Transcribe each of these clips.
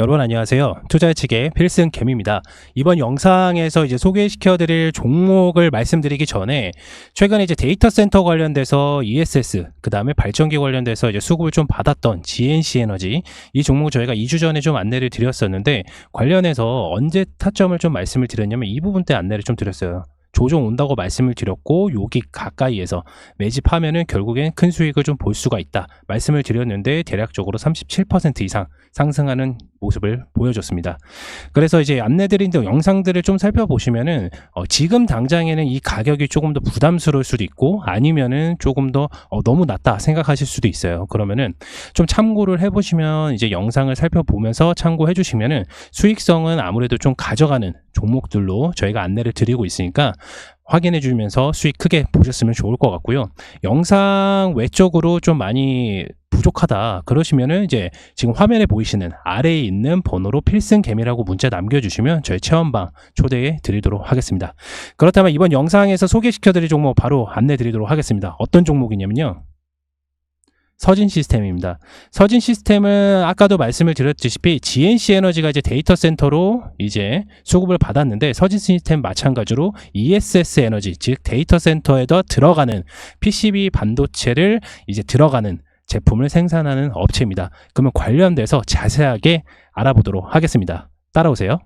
여러분 안녕하세요. 투자예측의 필승 개미입니다. 이번 영상에서 이제 소개시켜 드릴 종목을 말씀드리기 전에 최근에 이제 데이터 센터 관련돼서 ESS, 그 다음에 발전기 관련돼서 이제 수급을 좀 받았던 GNC 에너지, 이 종목 저희가 2주 전에 좀 안내를 드렸었는데, 관련해서 언제 타점을 좀 말씀을 드렸냐면 이 부분 때 안내를 좀 드렸어요. 조정 온다고 말씀을 드렸고, 여기 가까이에서 매집하면은 결국엔 큰 수익을 좀 볼 수가 있다 말씀을 드렸는데, 대략적으로 37% 이상 상승하는 모습을 보여줬습니다. 그래서 이제 안내드린 영상들을 좀 살펴보시면은 지금 당장에는 이 가격이 조금 더 부담스러울 수도 있고, 아니면은 조금 더 너무 낮다 생각하실 수도 있어요. 그러면은 좀 참고를 해보시면, 이제 영상을 살펴보면서 참고해 주시면은 수익성은 아무래도 좀 가져가는 종목들로 저희가 안내를 드리고 있으니까 확인해 주면서 수익 크게 보셨으면 좋을 것 같고요. 영상 외적으로 좀 많이 부족하다 그러시면은 이제 지금 화면에 보이시는 아래에 있는 번호로 필승개미라고 문자 남겨주시면 저희 체험방 초대해 드리도록 하겠습니다. 그렇다면 이번 영상에서 소개시켜 드릴 종목 바로 안내 드리도록 하겠습니다. 어떤 종목이냐면요, 서진 시스템입니다. 서진 시스템은 아까도 말씀을 드렸다시피 GNC 에너지가 이제 데이터 센터로 이제 수급을 받았는데, 서진 시스템 마찬가지로 ESS 에너지, 즉 데이터 센터에다 들어가는 PCB 반도체를 이제 들어가는 제품을 생산하는 업체입니다. 그러면 관련돼서 자세하게 알아보도록 하겠습니다. 따라오세요.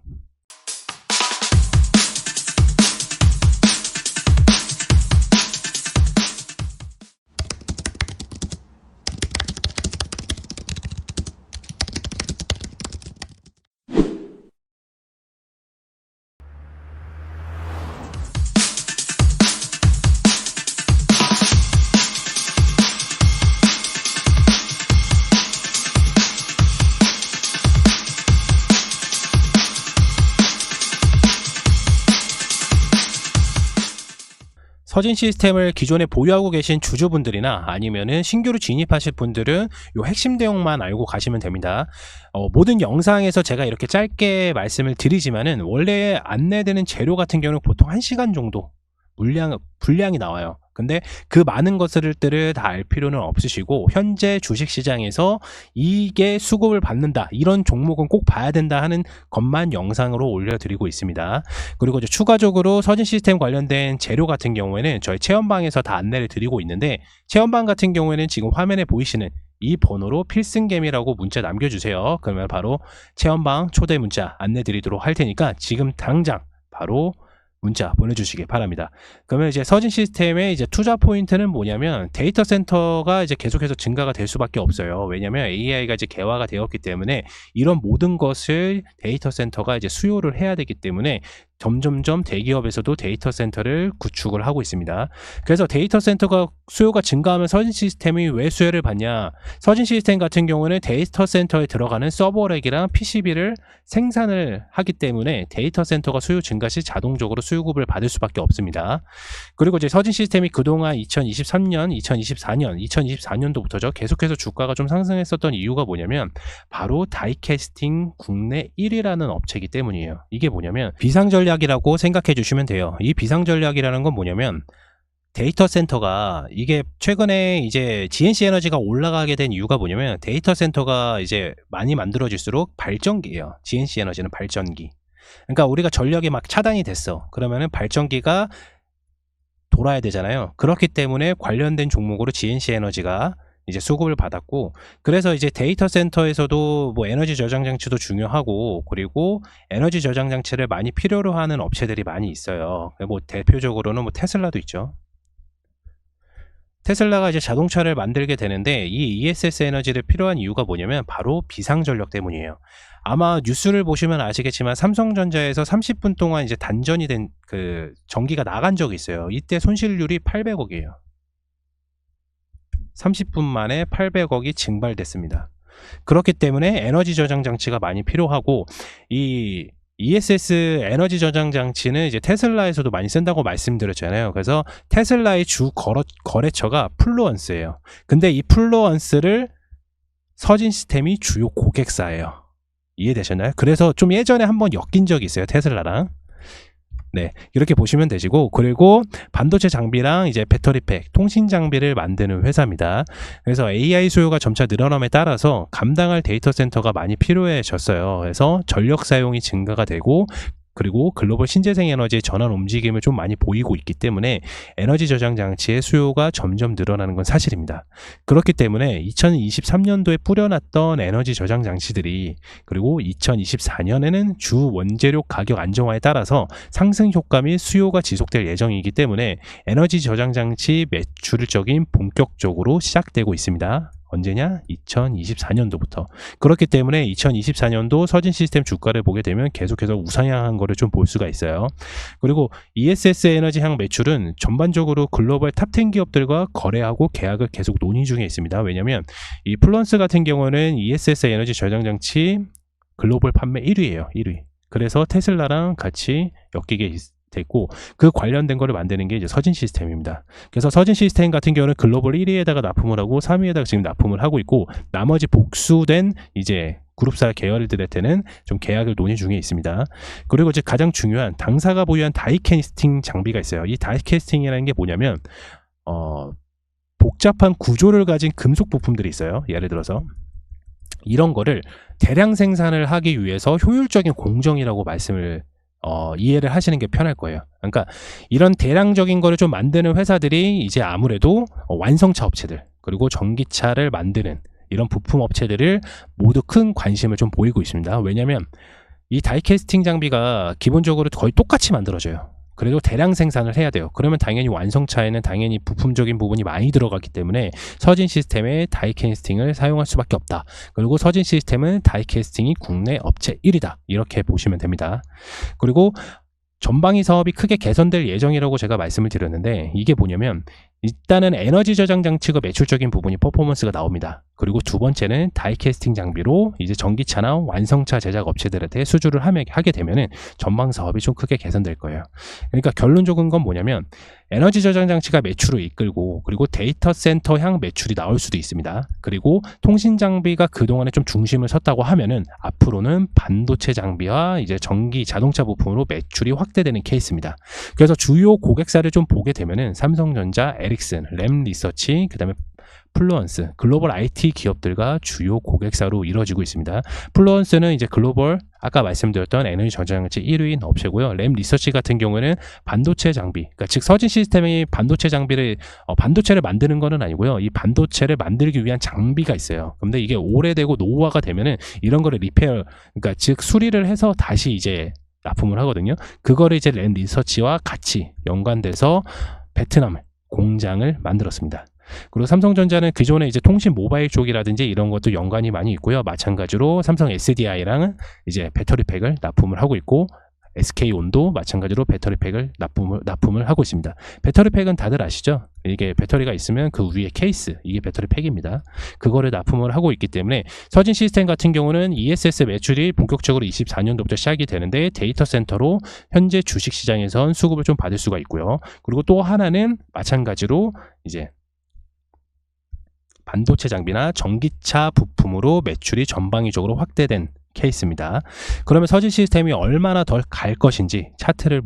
서진 시스템을 기존에 보유하고 계신 주주분들이나 아니면은 신규로 진입하실 분들은 요 핵심 내용만 알고 가시면 됩니다. 모든 영상에서 제가 이렇게 짧게 말씀을 드리지만은, 원래 안내되는 재료 같은 경우는 보통 1시간 정도 분량이 나와요. 근데 그 많은 것들을 다 알 필요는 없으시고, 현재 주식시장에서 이게 수급을 받는다, 이런 종목은 꼭 봐야 된다 하는 것만 영상으로 올려드리고 있습니다. 그리고 이제 추가적으로 서진 시스템 관련된 재료 같은 경우에는 저희 체험방에서 다 안내를 드리고 있는데, 체험방 같은 경우에는 지금 화면에 보이시는 이 번호로 필승개미라고 문자 남겨주세요. 그러면 바로 체험방 초대 문자 안내 드리도록 할 테니까 지금 당장 바로 문자 보내주시기 바랍니다. 그러면 이제 서진 시스템의 이제 투자 포인트는 뭐냐면, 데이터 센터가 이제 계속해서 증가가 될 수밖에 없어요. 왜냐면 AI가 이제 개화가 되었기 때문에 이런 모든 것을 데이터 센터가 이제 수요를 해야 되기 때문에 점점점 대기업에서도 데이터 센터를 구축을 하고 있습니다. 그래서 데이터 센터가 수요가 증가하면 서진 시스템이 왜 수혜를 받냐? 서진 시스템 같은 경우는 데이터 센터에 들어가는 서버렉이랑 PCB를 생산을 하기 때문에 데이터 센터가 수요 증가 시 자동적으로 수요급을 받을 수밖에 없습니다. 그리고 이제 서진 시스템이 그동안 2023년, 2024년, 2024년도부터죠, 계속해서 주가가 좀 상승했었던 이유가 뭐냐면, 바로 다이캐스팅 국내 1위라는 업체이기 때문이에요. 이게 뭐냐면 비상전략이라고 생각해 주시면 돼요. 이 비상전략이라는 건 뭐냐면, 데이터 센터가 이게 최근에 이제 GNC 에너지가 올라가게 된 이유가 뭐냐면, 데이터 센터가 이제 많이 만들어질수록 발전기예요. GNC 에너지는 발전기. 그러니까 우리가 전력이 막 차단이 됐어. 그러면은 발전기가 돌아야 되잖아요. 그렇기 때문에 관련된 종목으로 GNC 에너지가 이제 수급을 받았고, 그래서 이제 데이터 센터에서도 뭐 에너지 저장 장치도 중요하고, 그리고 에너지 저장 장치를 많이 필요로 하는 업체들이 많이 있어요. 뭐 대표적으로는 뭐 테슬라도 있죠. 테슬라가 이제 자동차를 만들게 되는데, 이 ESS 에너지를 필요한 이유가 뭐냐면 바로 비상전력 때문이에요. 아마 뉴스를 보시면 아시겠지만, 삼성전자에서 30분 동안 이제 단전이 된 그 전기가 나간 적이 있어요. 이때 손실률이 800억이에요. 30분 만에 800억이 증발됐습니다. 그렇기 때문에 에너지 저장 장치가 많이 필요하고, 이 ESS 에너지 저장 장치는 이제 테슬라에서도 많이 쓴다고 말씀드렸잖아요. 그래서 테슬라의 주 거래처가 플루언스예요. 근데 이 플루언스를 서진 시스템이 주요 고객사예요. 이해되셨나요? 그래서 좀 예전에 한번 엮인 적이 있어요, 테슬라랑. 네, 이렇게 보시면 되시고, 그리고 반도체 장비랑 이제 배터리팩, 통신 장비를 만드는 회사입니다. 그래서 AI 수요가 점차 늘어남에 따라서 감당할 데이터 센터가 많이 필요해졌어요. 그래서 전력 사용이 증가가 되고, 그리고 글로벌 신재생 에너지의 전환 움직임을 좀 많이 보이고 있기 때문에 에너지 저장 장치의 수요가 점점 늘어나는 건 사실입니다. 그렇기 때문에 2023년도에 뿌려놨던 에너지 저장 장치들이, 그리고 2024년에는 주 원재료 가격 안정화에 따라서 상승 효과 및 수요가 지속될 예정이기 때문에 에너지 저장 장치 매출적인 본격적으로 시작되고 있습니다. 언제냐? 2024년도부터. 그렇기 때문에 2024년도 서진 시스템 주가를 보게 되면 계속해서 우상향한 거를 좀 볼 수가 있어요. 그리고 ESS 에너지 향 매출은 전반적으로 글로벌 탑10 기업들과 거래하고 계약을 계속 논의 중에 있습니다. 왜냐면 이 플루언스 같은 경우는 ESS 에너지 저장 장치 글로벌 판매 1위예요. 1위. 그래서 테슬라랑 같이 엮이게 됐고, 그 관련된 거를 만드는 게 이제 서진 시스템입니다. 그래서 서진 시스템 같은 경우는 글로벌 1위에다가 납품을 하고 3위에다가 지금 납품을 하고 있고, 나머지 복수된 이제 그룹사 계열들한테는 좀 계약을 논의 중에 있습니다. 그리고 이제 가장 중요한 당사가 보유한 다이캐스팅 장비가 있어요. 이 다이캐스팅이라는 게 뭐냐면 복잡한 구조를 가진 금속 부품들이 있어요. 예를 들어서 이런 거를 대량 생산을 하기 위해서 효율적인 공정이라고 말씀을 이해를 하시는 게 편할 거예요. 그러니까 이런 대량적인 거를 좀 만드는 회사들이 이제 아무래도 완성차 업체들, 그리고 전기차를 만드는 이런 부품 업체들을 모두 큰 관심을 좀 보이고 있습니다. 왜냐하면 이 다이캐스팅 장비가 기본적으로 거의 똑같이 만들어져요. 그래도 대량 생산을 해야 돼요. 그러면 당연히 완성차에는 당연히 부품적인 부분이 많이 들어가기 때문에 서진 시스템의 다이캐스팅을 사용할 수밖에 없다. 그리고 서진 시스템은 다이캐스팅이 국내 업체 1위다. 이렇게 보시면 됩니다. 그리고 전방위 사업이 크게 개선될 예정이라고 제가 말씀을 드렸는데, 이게 뭐냐면 일단은 에너지 저장 장치가 매출적인 부분이 퍼포먼스가 나옵니다. 그리고 두 번째는 다이캐스팅 장비로 이제 전기차나 완성차 제작 업체들한테 수주를 하게 되면은 전방 사업이 좀 크게 개선될 거예요. 그러니까 결론적인 건 뭐냐면 에너지 저장 장치가 매출을 이끌고, 그리고 데이터 센터 향 매출이 나올 수도 있습니다. 그리고 통신 장비가 그동안에 좀 중심을 섰다고 하면은 앞으로는 반도체 장비와 이제 전기 자동차 부품으로 매출이 확대되는 케이스입니다. 그래서 주요 고객사를 좀 보게 되면은 삼성전자, 에릭슨, 램 리서치, 그다음에 플루언스, 글로벌 IT 기업들과 주요 고객사로 이루어지고 있습니다. 플루언스는 이제 글로벌 아까 말씀드렸던 에너지 저장 장치 1위인 업체고요. 램 리서치 같은 경우는 반도체 장비, 그러니까 즉 서진 시스템이 반도체 장비를 반도체를 만드는 거는 아니고요. 이 반도체를 만들기 위한 장비가 있어요. 근데 이게 오래되고 노후화가 되면은 이런 거를 리페어, 그러니까 즉 수리를 해서 다시 이제 납품을 하거든요. 그거를 이제 램 리서치와 같이 연관돼서 베트남 공장을 만들었습니다. 그리고 삼성전자는 기존에 이제 통신 모바일 쪽이라든지 이런 것도 연관이 많이 있고요. 마찬가지로 삼성 SDI랑 이제 배터리팩을 납품을 하고 있고, SK온도 마찬가지로 배터리팩을 납품을 하고 있습니다. 배터리팩은 다들 아시죠? 이게 배터리가 있으면 그 위에 케이스, 이게 배터리팩입니다. 그거를 납품을 하고 있기 때문에 서진 시스템 같은 경우는 ESS 매출이 본격적으로 24년도부터 시작이 되는데, 데이터 센터로 현재 주식시장에선 수급을 좀 받을 수가 있고요. 그리고 또 하나는 마찬가지로 이제 반도체 장비나 전기차 부품으로 매출이 전방위적으로 확대된 케이스입니다. 그러면 서진 시스템이 얼마나 더 갈 것인지 차트를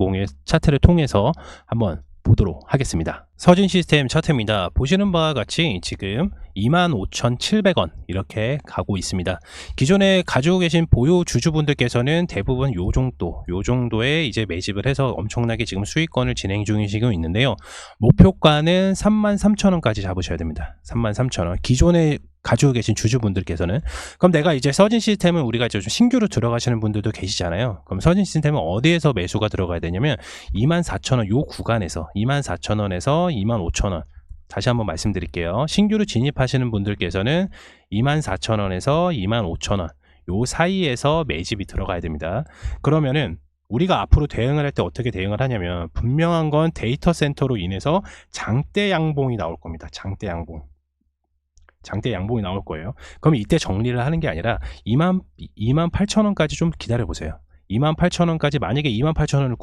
통해서 한번 보도록 하겠습니다. 서진 시스템 차트입니다. 보시는 바와 같이 지금 25,700원 이렇게 가고 있습니다. 기존에 가지고 계신 보유 주주분들께서는 대부분 요 정도에 이제 매집을 해서 엄청나게 지금 수익권을 진행 중이시고 있는데요. 목표가는 33,000원까지 잡으셔야 됩니다. 33,000원. 기존에 가지고 계신 주주분들께서는. 그럼 내가 이제 서진 시스템은 우리가 이제 좀 신규로 들어가시는 분들도 계시잖아요. 그럼 서진 시스템은 어디에서 매수가 들어가야 되냐면 24,000원 요 구간에서 24,000원에서 25,000원. 다시 한번 말씀드릴게요. 신규로 진입하시는 분들께서는 24,000원에서 25,000원 요 사이에서 매집이 들어가야 됩니다. 그러면은 우리가 앞으로 대응을 할 때 어떻게 대응을 하냐면, 분명한 건 데이터 센터로 인해서 장대 양봉이 나올 겁니다. 장대 양봉이 나올 거예요. 그럼 이때 정리를 하는 게 아니라 28,000원까지 좀 기다려 보세요. 28,000원까지 만약에 28,000원을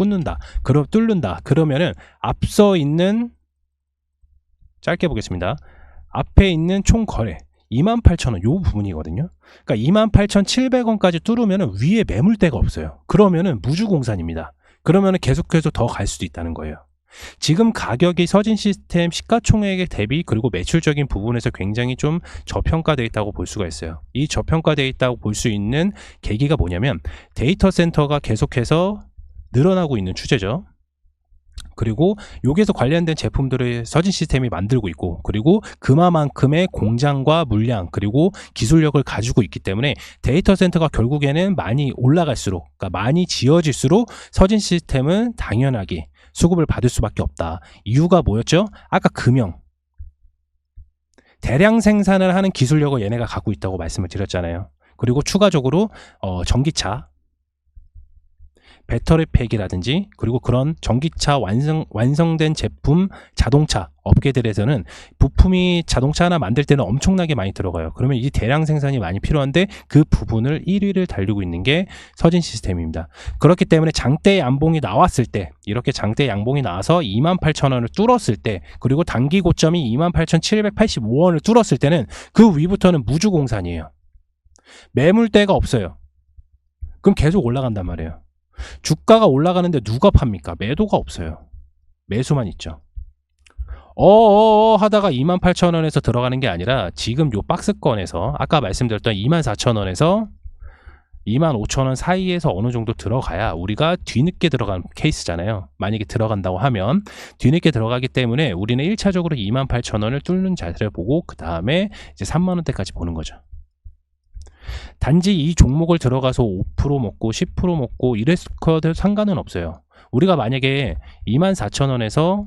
뚫는다. 그러면은 앞서 있는, 짧게 보겠습니다. 앞에 있는 총 거래 28,000원 요 부분이거든요. 그러니까 28,700원까지 뚫으면은 위에 매물대가 없어요. 그러면은 무주공산입니다. 그러면 계속해서 더 갈 수도 있다는 거예요. 지금 가격이 서진 시스템 시가총액에 대비 그리고 매출적인 부분에서 굉장히 좀 저평가되어 있다고 볼 수가 있어요. 이 저평가되어 있다고 볼 수 있는 계기가 뭐냐면 데이터 센터가 계속해서 늘어나고 있는 추세죠. 그리고 여기에서 관련된 제품들을 서진 시스템이 만들고 있고, 그리고 그만큼의 공장과 물량 그리고 기술력을 가지고 있기 때문에 데이터 센터가 결국에는 많이 올라갈수록, 그러니까 많이 지어질수록 서진 시스템은 당연하게 수급을 받을 수밖에 없다. 이유가 뭐였죠? 아까 금형, 대량 생산을 하는 기술력을 얘네가 갖고 있다고 말씀을 드렸잖아요. 그리고 추가적으로 전기차, 배터리팩이라든지 그리고 그런 전기차 완성된 제품, 자동차 업계들에서는 부품이 자동차 하나 만들 때는 엄청나게 많이 들어가요. 그러면 이 대량 생산이 많이 필요한데 그 부분을 1위를 달리고 있는 게 서진 시스템입니다. 그렇기 때문에 장대 양봉이 나왔을 때, 이렇게 장대 양봉이 나와서 28,000원을 뚫었을 때, 그리고 단기 고점이 28,785원을 뚫었을 때는 그 위부터는 무주공산이에요. 매물대가 없어요. 그럼 계속 올라간단 말이에요. 주가가 올라가는데 누가 팝니까? 매도가 없어요. 매수만 있죠. 하다가 28,000원에서 들어가는 게 아니라 지금 요 박스권에서 아까 말씀드렸던 24,000원에서 25,000원 사이에서 어느 정도 들어가야 우리가 뒤늦게 들어간 케이스잖아요. 만약에 들어간다고 하면 뒤늦게 들어가기 때문에 우리는 1차적으로 28,000원을 뚫는 자세를 보고 그 다음에 이제 3만원대까지 보는 거죠. 단지 이 종목을 들어가서 5% 먹고 10% 먹고 이랬어도 상관은 없어요. 우리가 만약에 24,000원에서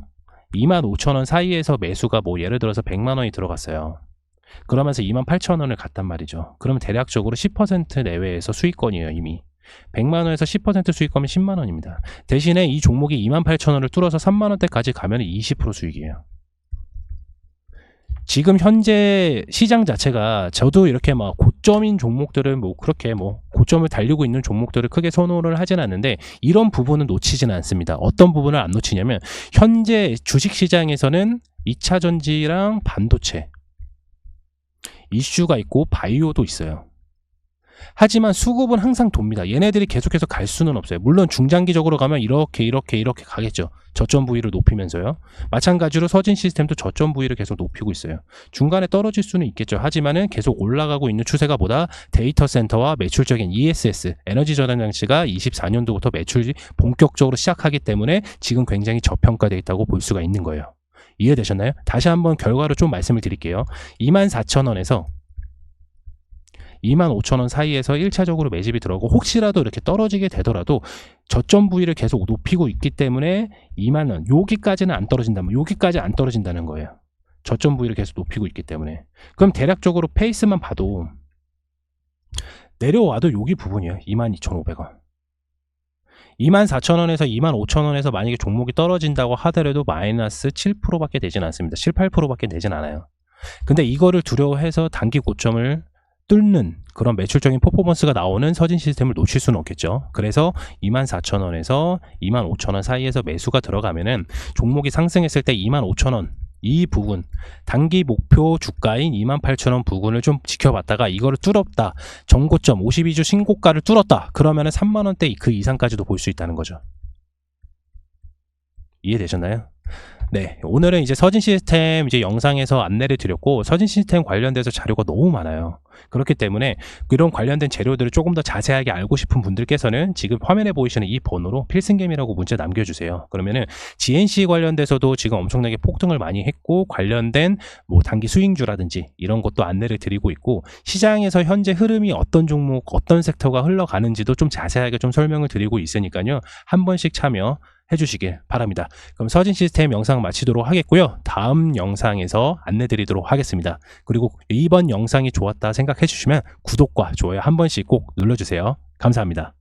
25,000원 사이에서 매수가 뭐 예를 들어서 100만원이 들어갔어요. 그러면서 28,000원을 갔단 말이죠. 그러면 대략적으로 10% 내외에서 수익권이에요. 이미 100만원에서 10% 수익권이면 10만원입니다. 대신에 이 종목이 28,000원을 뚫어서 3만원대까지 가면 20% 수익이에요. 지금 현재 시장 자체가 저도 이렇게 막 고점인 종목들은 뭐 그렇게 뭐 고점을 달리고 있는 종목들을 크게 선호를 하진 않는데 이런 부분은 놓치지는 않습니다. 어떤 부분을 안 놓치냐면 현재 주식시장에서는 2차전지랑 반도체 이슈가 있고 바이오도 있어요. 하지만 수급은 항상 돕니다. 얘네들이 계속해서 갈 수는 없어요. 물론 중장기적으로 가면 이렇게 가겠죠. 저점 부위를 높이면서요. 마찬가지로 서진 시스템도 저점 부위를 계속 높이고 있어요. 중간에 떨어질 수는 있겠죠. 하지만은 계속 올라가고 있는 추세가 보다 데이터 센터와 매출적인 ESS, 에너지 전환 장치가 24년도부터 매출이 본격적으로 시작하기 때문에 지금 굉장히 저평가되어 있다고 볼 수가 있는 거예요. 이해되셨나요? 다시 한번 결과로 좀 말씀을 드릴게요. 24,000원에서 25,000원 사이에서 1차적으로 매집이 들어가고 혹시라도 이렇게 떨어지게 되더라도 저점 부위를 계속 높이고 있기 때문에 2만원 여기까지는 안 떨어진다면 여기까지 안 떨어진다는 거예요. 저점 부위를 계속 높이고 있기 때문에. 그럼 대략적으로 페이스만 봐도 내려와도 여기 부분이에요. 22,500원 24,000원에서 25,000원에서 만약에 종목이 떨어진다고 하더라도 마이너스 7%밖에 되진 않습니다. 7, 8%밖에 되진 않아요. 근데 이거를 두려워해서 단기 고점을 뚫는 그런 매출적인 퍼포먼스가 나오는 서진 시스템을 놓칠 수는 없겠죠. 그래서 24,000원에서 25,000원 사이에서 매수가 들어가면은 종목이 상승했을 때 25,000원 이 부분 단기 목표 주가인 28,000원 부분을 좀 지켜봤다가 이거를 뚫었다. 전고점 52주 신고가를 뚫었다. 그러면은 3만원대 그 이상까지도 볼 수 있다는 거죠. 이해되셨나요? 네, 오늘은 이제 서진 시스템 이제 영상에서 안내를 드렸고 서진 시스템 관련돼서 자료가 너무 많아요. 그렇기 때문에 이런 관련된 재료들을 조금 더 자세하게 알고 싶은 분들께서는 지금 화면에 보이시는 이 번호로 필승겜이라고 문자 남겨주세요. 그러면은 GNC 관련돼서도 지금 엄청나게 폭등을 많이 했고 관련된 뭐 단기 수익주라든지 이런 것도 안내를 드리고 있고 시장에서 현재 흐름이 어떤 종목, 어떤 섹터가 흘러가는지도 좀 자세하게 좀 설명을 드리고 있으니까요. 한 번씩 참여 해주시길 바랍니다. 그럼 서진 시스템 영상 마치도록 하겠고요. 다음 영상에서 안내 드리도록 하겠습니다. 그리고 이번 영상이 좋았다 생각해 주시면 구독과 좋아요 한 번씩 꼭 눌러주세요. 감사합니다.